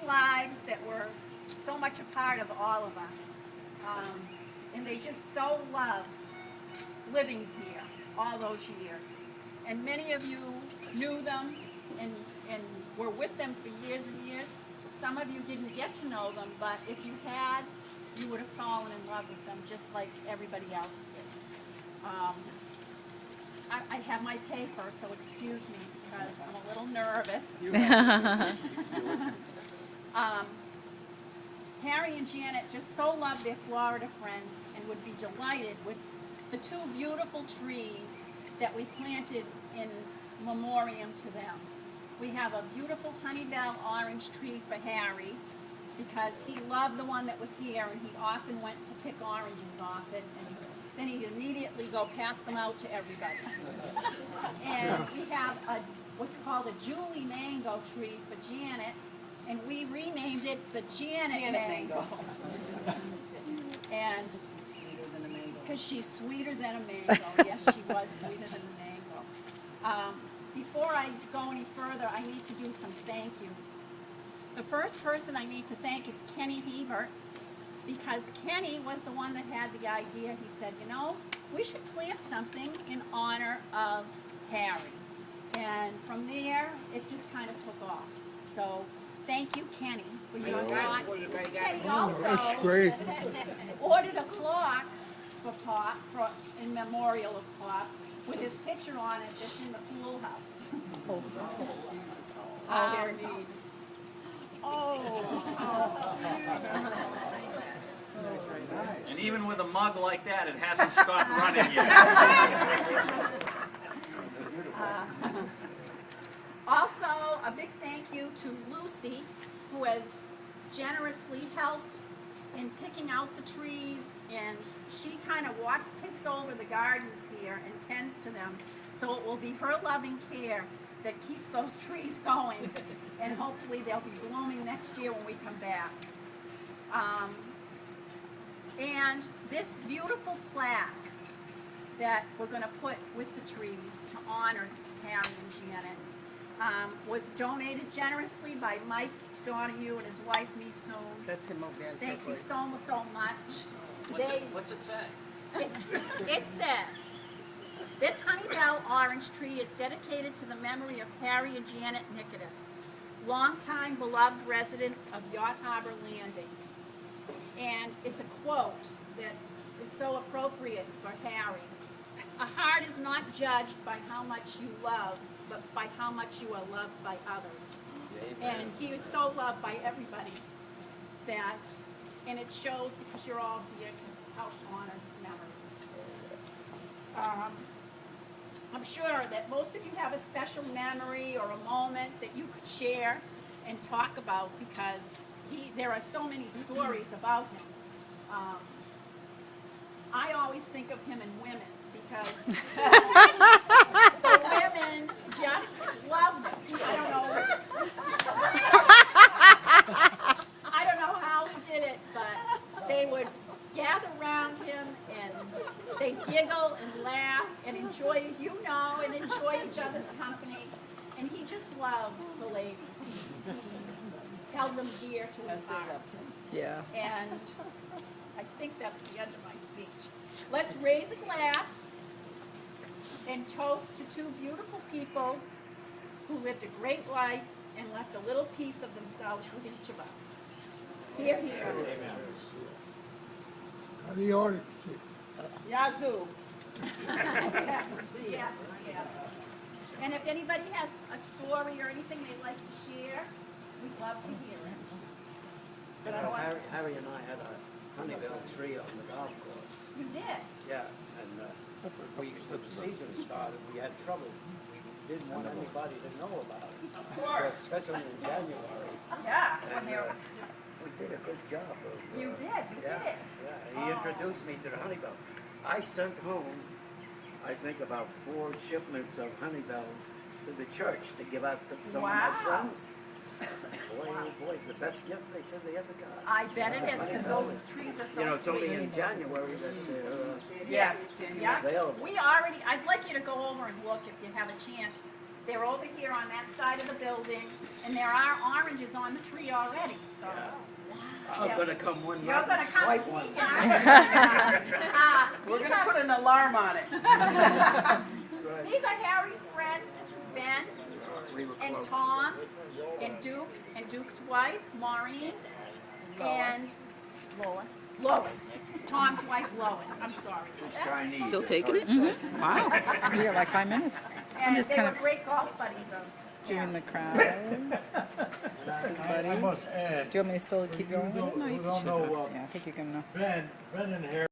lives that were so much a part of all of us. And they just so loved living here all those years. And many of you knew them and were with them for years and years. Some of you didn't get to know them, but if you had, you would have fallen in love with them just like everybody else did. I have my paper, so excuse me because I'm a little nervous. Harry and Janet just so loved their Florida friends and would be delighted with the 2 beautiful trees that we planted in memoriam to them. We have a beautiful honeybell orange tree for Harry because he loved the one that was here and he often went to pick oranges off it and then he'd immediately go pass them out to everybody. And we have what's called a Julie mango tree for Janet, and we renamed it the Janet mango. And because she's sweeter than a mango. Yes, she was sweeter than a mango. Before I go any further, I need to do some thank yous. The first person I need to thank is Kenny Hebert, because Kenny was the one that had the idea. He said, you know, we should plant something in honor of Harry. And from there, it just kind of took off. So thank you, Kenny, for your thoughts. Kenny also ordered a clock for Pop, in memorial of Pop, with his picture on it that's in the pool house. And even with a mug like that, it hasn't stopped running yet. Also, a big thank you to Lucy, who has generously helped in picking out the trees, and she kind of takes over the gardens here and tends to them. So it will be her loving care that keeps those trees going, and hopefully they'll be blooming next year when we come back. And this beautiful plaque that we're going to put with the trees to honor Harry and Janet was donated generously by Mike Donahue and his wife, Me Soon. That's him over there. Thank you so much. What's it say? It says, this honeybell orange tree is dedicated to the memory of Harry and Janet Nikitas, longtime beloved residents of Yacht Harbor Landings. And it's a quote that is so appropriate for Harry. A heart is not judged by how much you love, but by how much you are loved by others. And he was so loved by everybody and it shows because you're all here to help honor his memory. I'm sure that most of you have a special memory or a moment that you could share and talk about because there are so many stories about him. I always think of him in women because the women just loved him. I don't know how he did it, but they would gather around him and they giggle and laugh and enjoy each other's company. And he just loved the ladies. He held them dear to his heart. Yeah. And I think that's the end of my speech. Let's raise a glass and toast to 2 beautiful people who lived a great life and left a little piece of themselves with each of us. Here, here. The order. Yazoo. Yes. And if anybody has a story or anything they'd like to share, we'd love to hear it. You know, Harry and I had a honeybell tree on the golf course. You did? Yeah, and when the season started, we had trouble. We didn't want anybody to know about it. Of course. Especially in January. Yeah. And we did a good job. You did it. Yeah, he introduced me to the honeybell. I sent home, I think, about 4 shipments of honeybells to the church to give out to some of my friends. Boy, oh boy, it's the best gift they said they ever got. I bet it is, because those trees are so sweet. You know, it's only in January that they're Yes. Yeah. available. I'd like you to go over and look if you have a chance. They're over here on that side of the building, and there are oranges on the tree already, so. I'm gonna come one You're night gonna and come swipe sneak one. We're gonna put an alarm on it. These are Harry's friends. This is Ben We were and close. Tom and Duke and Duke's wife, Maureen, and Lois. Tom's wife, Lois. I'm sorry. Chinese. Still taking it? Wow. We got like 5 minutes. And just they kind were of great golf buddies of doing the crowd. I must add, Do you want me to still keep going? we don't know, Yeah, I think you can. Ben and Harry